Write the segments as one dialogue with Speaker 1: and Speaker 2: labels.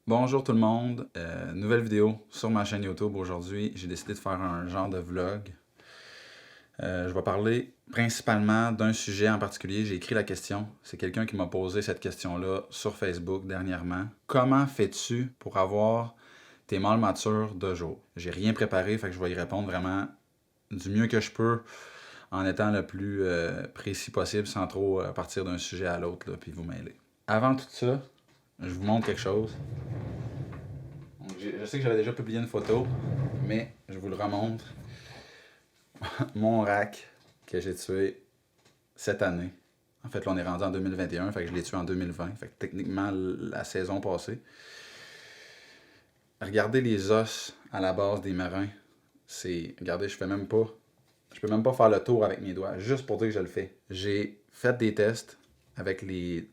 Speaker 1: Bonjour tout le monde, nouvelle vidéo sur ma chaîne YouTube aujourd'hui. J'ai décidé de faire un genre de vlog. Je vais parler principalement d'un sujet en particulier. J'ai écrit la question. C'est quelqu'un qui m'a posé cette question-là sur Facebook dernièrement. Comment fais-tu pour avoir tes mâles matures de jour? J'ai rien préparé, fait que je vais y répondre vraiment du mieux que je peux en étant le plus précis possible sans trop partir d'un sujet à l'autre puis vous mêler. Avant tout ça, je vous montre quelque chose. Donc, je sais que j'avais déjà publié une photo, mais je vous le remontre. Mon rack que j'ai tué cette année. En fait, là, on est rendu en 2021, fait que je l'ai tué en 2020. Fait que techniquement, la saison passée. Regardez les os à la base des marins. Regardez, je fais même pas. Je peux même pas faire le tour avec mes doigts, juste pour dire que je le fais. J'ai fait des tests avec les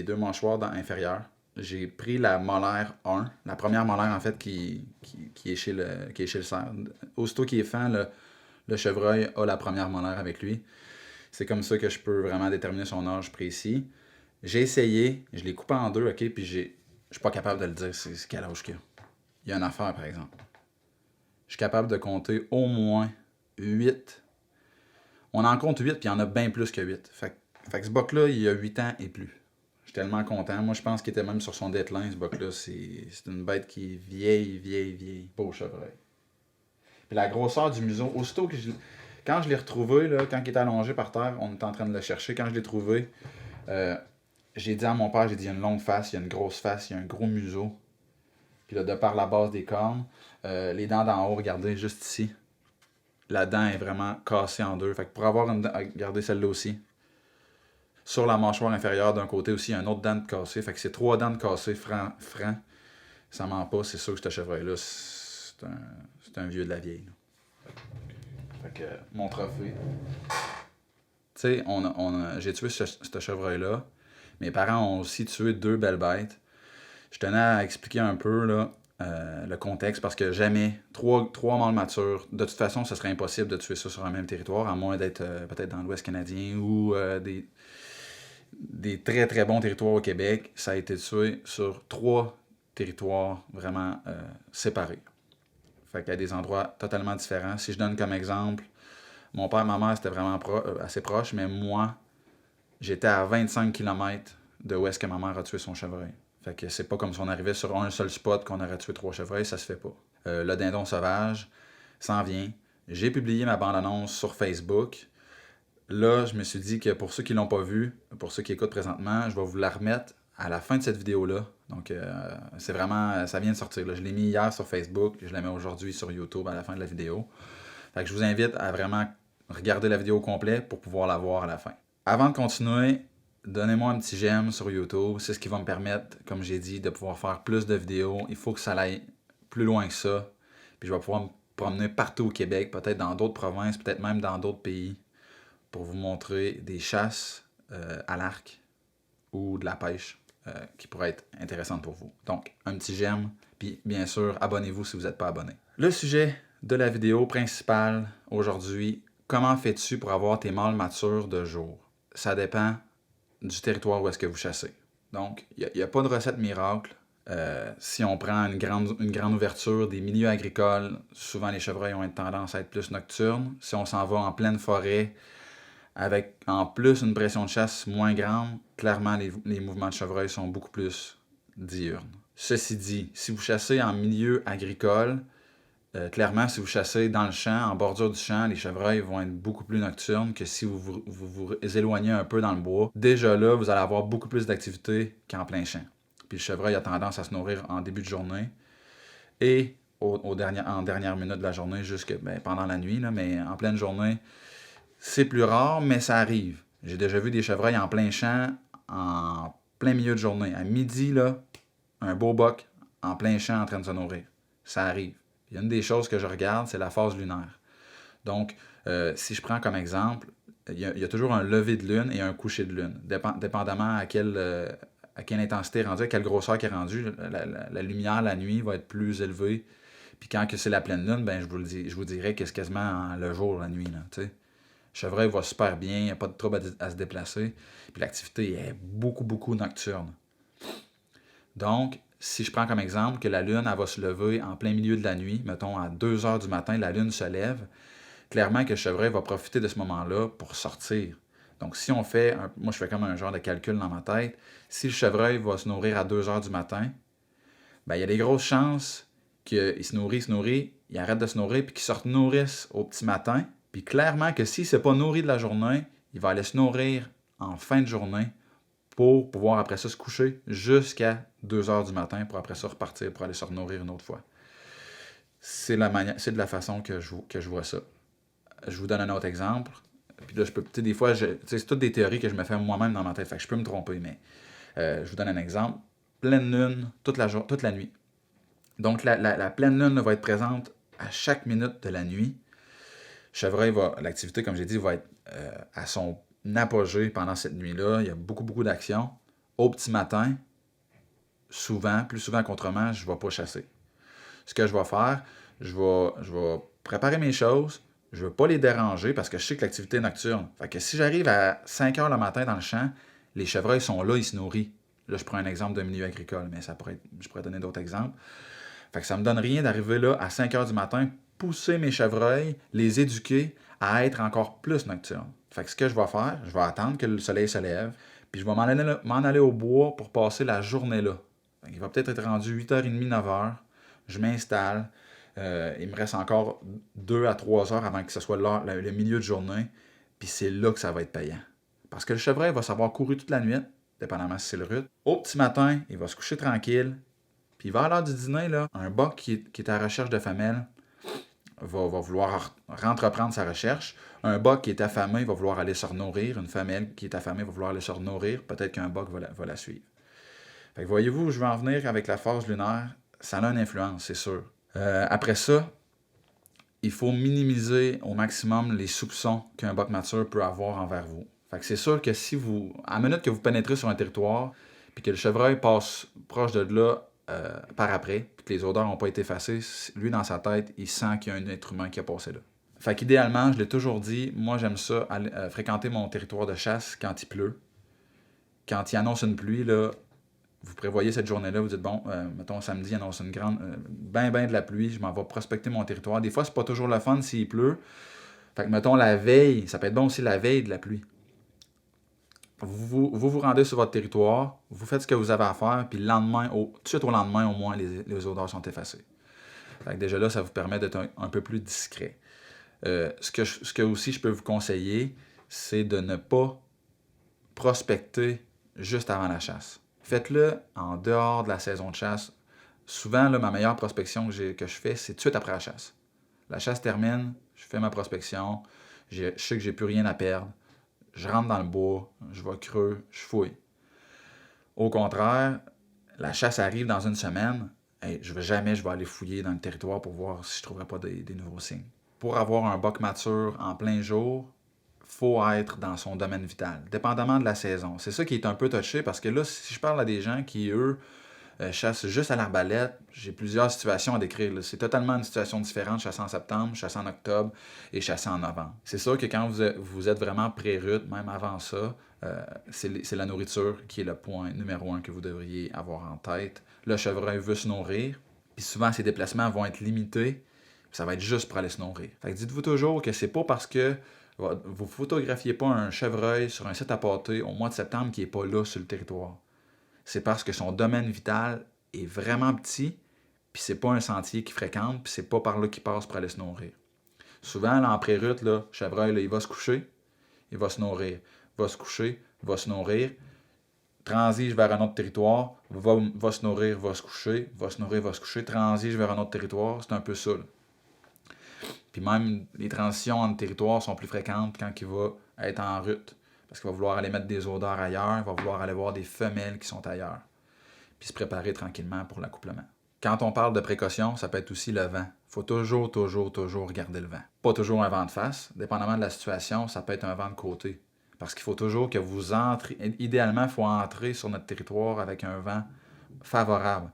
Speaker 1: deux mâchoires inférieures. J'ai pris la molaire 1, la première molaire en fait qui est chez le cerf. Aussitôt qu'il est fan, le chevreuil a la première molaire avec lui. C'est comme ça que je peux vraiment déterminer son âge précis. J'ai essayé, je l'ai coupé en deux, ok, puis je suis pas capable de le dire c'est quel âge qu'il a. Il y a une affaire par exemple. Je suis capable de compter au moins 8. On en compte 8, puis il y en a bien plus que 8. Fait que ce buck-là, il a 8 ans et plus. Je suis tellement content. Moi, je pense qu'il était même sur son deadline, ce buck-là. C'est une bête qui est vieille. Beau chevreuil. Puis la grosseur du museau, aussitôt que quand je l'ai retrouvé, là, quand il était allongé par terre, on était en train de le chercher. Quand je l'ai trouvé, j'ai dit à mon père, j'ai dit, il y a une longue face, il y a une grosse face, il y a un gros museau. Puis là, de par la base des cornes, les dents d'en haut, regardez, juste ici. La dent est vraiment cassée en deux. Fait que pour avoir une dent, regardez celle-là aussi. Sur la mâchoire inférieure d'un côté aussi, il y a une autre dent de cassée. Fait que c'est 3 dents de cassée franc. Ça ment pas, c'est sûr que ce chevreuil-là, c'est un vieux de la vieille. Là. Fait que mon trophée. Tu sais, j'ai tué ce chevreuil-là. Mes parents ont aussi tué 2 belles bêtes. Je tenais à expliquer un peu là, le contexte parce que jamais, trois mâles matures, de toute façon, ce serait impossible de tuer ça sur un même territoire, à moins d'être peut-être dans l'Ouest canadien ou des très très bons territoires au Québec. Ça a été tué sur 3 territoires vraiment séparés. Fait qu'il y a des endroits totalement différents. Si je donne comme exemple, mon père et ma mère, c'était vraiment assez proche, mais moi, j'étais à 25 km de où est-ce que ma mère a tué son chevreuil. Fait que c'est pas comme si on arrivait sur un seul spot qu'on aurait tué 3 chevreuils, ça se fait pas. Le dindon sauvage s'en vient. J'ai publié ma bande-annonce sur Facebook. Là, je me suis dit que pour ceux qui l'ont pas vu, pour ceux qui écoutent présentement, je vais vous la remettre à la fin de cette vidéo-là. Donc, c'est vraiment, ça vient de sortir. Là. Je l'ai mis hier sur Facebook, je la mets aujourd'hui sur YouTube à la fin de la vidéo. Fait que je vous invite à vraiment regarder la vidéo au complet pour pouvoir la voir à la fin. Avant de continuer, donnez-moi un petit j'aime sur YouTube. C'est ce qui va me permettre, comme j'ai dit, de pouvoir faire plus de vidéos. Il faut que ça aille plus loin que ça. Puis je vais pouvoir me promener partout au Québec, peut-être dans d'autres provinces, peut-être même dans d'autres pays, pour vous montrer des chasses à l'arc ou de la pêche qui pourraient être intéressantes pour vous. Donc, un petit j'aime, puis bien sûr, abonnez-vous si vous n'êtes pas abonné. Le sujet de la vidéo principale aujourd'hui, comment fais-tu pour avoir tes mâles matures de jour? Ça dépend du territoire où est-ce que vous chassez. Donc, il n'y a pas de recette miracle. Si on prend une grande ouverture des milieux agricoles, souvent les chevreuils ont une tendance à être plus nocturnes. Si on s'en va en pleine forêt, avec en plus une pression de chasse moins grande, clairement les mouvements de chevreuil sont beaucoup plus diurnes. Ceci dit, si vous chassez en milieu agricole, clairement, si vous chassez dans le champ, en bordure du champ, les chevreuils vont être beaucoup plus nocturnes que si vous éloignez un peu dans le bois. Déjà là, vous allez avoir beaucoup plus d'activité qu'en plein champ. Puis le chevreuil a tendance à se nourrir en début de journée et en dernière minute de la journée, pendant la nuit, là, mais en pleine journée, c'est plus rare, mais ça arrive. J'ai déjà vu des chevreuils en plein champ, en plein milieu de journée. À midi, là, un beau boc en plein champ en train de se nourrir. Ça arrive. Il y a une des choses que je regarde, c'est la phase lunaire. Donc, si je prends comme exemple, il y a toujours un lever de lune et un coucher de lune, dépendamment à quelle intensité est rendue, à quelle grosseur qui est rendue. La lumière la nuit va être plus élevée. Puis quand c'est la pleine lune, ben je vous dirais que c'est quasiment le jour, la nuit. Là, le chevreuil va super bien, il n'y a pas de trouble à se déplacer. Puis l'activité est beaucoup nocturne. Donc, Si je prends comme exemple que la lune, elle va se lever en plein milieu de la nuit, mettons à 2 heures du matin, la lune se lève, clairement que le chevreuil va profiter de ce moment-là pour sortir. Donc, si on fait, moi je fais comme un genre de calcul dans ma tête, si le chevreuil va se nourrir à 2 heures du matin, ben, il y a des grosses chances qu'il se nourrit, il arrête de se nourrir, puis qu'il se nourrisse au petit matin. Puis clairement que s'il ne s'est pas nourri de la journée, il va aller se nourrir en fin de journée pour pouvoir après ça se coucher jusqu'à 2 heures du matin pour après ça repartir pour aller se nourrir une autre fois. C'est de la façon que je vois ça. Je vous donne un autre exemple. Puis là, des fois, c'est toutes des théories que je me fais moi-même dans ma tête. Fait que je peux me tromper, mais je vous donne un exemple. Pleine lune, toute la nuit. Donc, la pleine lune va être présente à chaque minute de la nuit. Chevreuil l'activité, comme j'ai dit, va être à son apogée pendant cette nuit-là. Il y a beaucoup, beaucoup d'actions. Au petit matin, plus souvent qu'autrement, je ne vais pas chasser. Ce que je vais faire, je vais préparer mes choses. Je ne veux pas les déranger parce que je sais que l'activité est nocturne. Fait que si j'arrive à 5 heures le matin dans le champ, les chevreuils sont là, ils se nourrissent. Là, je prends un exemple de milieu agricole, mais je pourrais donner d'autres exemples. Fait que ça me donne rien d'arriver là à 5 heures du matin, pousser mes chevreuils, les éduquer à être encore plus nocturnes. Fait que ce que je vais faire, je vais attendre que le soleil se lève, puis je vais m'en aller au bois pour passer la journée là. Il va peut-être être rendu 8h30, 9h. Je m'installe. Il me reste encore 2 à 3 heures avant que ce soit le milieu de journée. Puis c'est là que ça va être payant. Parce que le chevreuil va savoir courir toute la nuit, dépendamment si c'est le rut. Au petit matin, il va se coucher tranquille. Puis vers l'heure du dîner, là, un boc qui est à la recherche de femelles va vouloir entreprendre sa recherche. Un boc qui est affamé va vouloir aller se nourrir. Une femelle qui est affamée va vouloir aller se nourrir. Peut-être qu'un boc va la suivre. Fait que voyez-vous où je veux en venir avec la phase lunaire? Ça a une influence, c'est sûr. Après ça, il faut minimiser au maximum les soupçons qu'un boc mature peut avoir envers vous. Fait que c'est sûr que à la minute que vous pénétrez sur un territoire, puis que le chevreuil passe proche de là par après, puis que les odeurs n'ont pas été effacées, lui, dans sa tête, il sent qu'il y a un être humain qui a passé là. Fait qu'idéalement, je l'ai toujours dit, moi j'aime ça, fréquenter mon territoire de chasse quand il pleut. Quand il annonce une pluie, là, vous prévoyez cette journée-là, vous dites, bon, mettons samedi, il annonce une grande, ben de la pluie, je m'en vais prospecter mon territoire. Des fois, c'est pas toujours le fun s'il pleut. Fait que, mettons, la veille, ça peut être bon aussi la veille de la pluie. Vous rendez sur votre territoire, vous faites ce que vous avez à faire, puis le lendemain, tout de suite au lendemain, au moins, les odeurs sont effacées. Fait que déjà là, ça vous permet d'être un peu plus discret. Ce que aussi je peux vous conseiller, c'est de ne pas prospecter juste avant la chasse. Faites-le en dehors de la saison de chasse. Souvent, là, ma meilleure prospection que je fais, c'est tout de suite après la chasse. La chasse termine, je fais ma prospection, je sais que j'ai plus rien à perdre, je rentre dans le bois, je vais creux, je fouille. Au contraire, la chasse arrive dans une semaine, je vais aller fouiller dans le territoire pour voir si je ne trouverai pas des nouveaux signes. Pour avoir un boc mature en plein jour, faut être dans son domaine vital, dépendamment de la saison. C'est ça qui est un peu touché, parce que là, si je parle à des gens qui, eux, chassent juste à l'arbalète, j'ai plusieurs situations à décrire. Là. C'est totalement une situation différente, chasser en septembre, chasser en octobre et chasser en novembre. C'est sûr que quand vous êtes vraiment pré-rut, même avant ça, c'est la nourriture qui est le point numéro 1 que vous devriez avoir en tête. Le chevreuil veut se nourrir, puis souvent ses déplacements vont être limités, puis ça va être juste pour aller se nourrir. Fait que dites-vous toujours que c'est pas parce que vous photographiez pas un chevreuil sur un site à pâté au mois de septembre qui n'est pas là sur le territoire. C'est parce que son domaine vital est vraiment petit, puis c'est pas un sentier qu'il fréquente, puis c'est pas par là qu'il passe pour aller se nourrir. Souvent, là, en pré-rut, le chevreuil, là, il va se coucher, il va se nourrir, va se coucher, va se nourrir, transige vers un autre territoire, va se nourrir, va se coucher, va se nourrir, va se coucher, transige vers un autre territoire, c'est un peu ça. Là. Puis même, les transitions entre territoires sont plus fréquentes quand il va être en rut. Parce qu'il va vouloir aller mettre des odeurs ailleurs, il va vouloir aller voir des femelles qui sont ailleurs. Puis se préparer tranquillement pour l'accouplement. Quand on parle de précaution, ça peut être aussi le vent. Il faut toujours regarder le vent. Pas toujours un vent de face. Dépendamment de la situation, ça peut être un vent de côté. Parce qu'il faut toujours que vous entrez... Idéalement, il faut entrer sur notre territoire avec un vent favorable.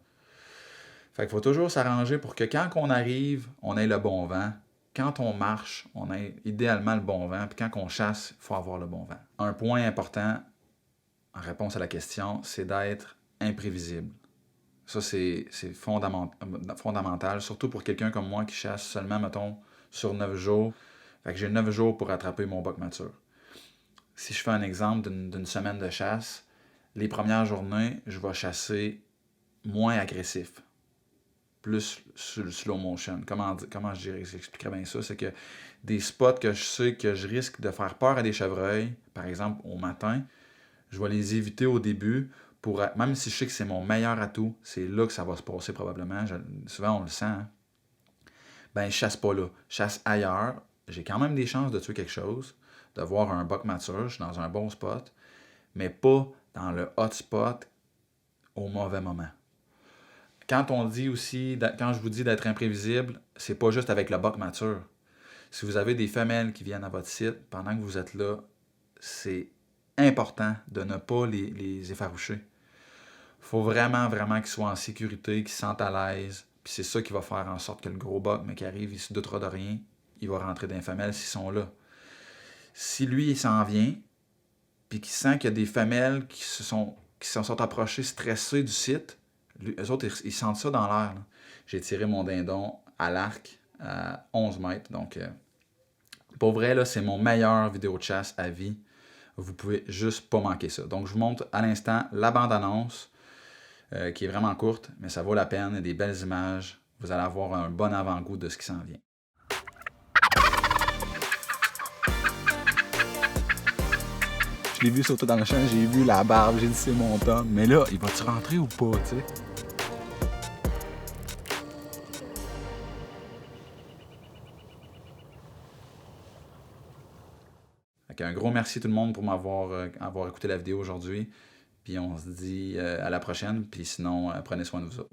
Speaker 1: Fait qu'il faut toujours s'arranger pour que quand on arrive, on ait le bon vent. Quand on marche, on ait idéalement le bon vent. Puis quand on chasse, il faut avoir le bon vent. Un point important, en réponse à la question, c'est d'être imprévisible. Ça, c'est fondamental, surtout pour quelqu'un comme moi qui chasse seulement, mettons, sur 9 jours. Fait que j'ai 9 jours pour attraper mon buck mature. Si je fais un exemple d'une semaine de chasse, les premières journées, je vais chasser moins agressif, plus sur le slow motion. Comment j'expliquerais bien ça? C'est que des spots que je sais que je risque de faire peur à des chevreuils, par exemple au matin, je vais les éviter au début, même si je sais que c'est mon meilleur atout, c'est là que ça va se passer probablement. Souvent, on le sent. Hein? Ben, je chasse pas là. Je chasse ailleurs. J'ai quand même des chances de tuer quelque chose, de voir un buck mature, je suis dans un bon spot, mais pas dans le hot spot au mauvais moment. Quand je vous dis d'être imprévisible, c'est pas juste avec le buck mature. Si vous avez des femelles qui viennent à votre site pendant que vous êtes là, c'est important de ne pas les effaroucher. Il faut vraiment, vraiment qu'ils soient en sécurité, qu'ils se sentent à l'aise. Puis c'est ça qui va faire en sorte que le gros buck, mais qui arrive, il se doutera de rien, il va rentrer dans les femelles s'ils sont là. Si lui, il s'en vient, puis qu'il sent qu'il y a des femelles qui se sont approchées stressées du site, eux autres, ils sentent ça dans l'air. Là. J'ai tiré mon dindon à l'arc à 11 mètres. Donc, pour vrai, là, c'est mon meilleur vidéo de chasse à vie. Vous pouvez juste pas manquer ça. Donc, je vous montre à l'instant la bande-annonce, qui est vraiment courte, mais ça vaut la peine. Il y a des belles images. Vous allez avoir un bon avant-goût de ce qui s'en vient. Je l'ai vu sauter dans le champ, j'ai vu la barbe, j'ai dit c'est mon Tom. Mais là, il va-tu rentrer ou pas, tu sais? Un gros merci tout le monde pour avoir écouté la vidéo aujourd'hui. Puis on se dit à la prochaine. Puis sinon, prenez soin de vous autres.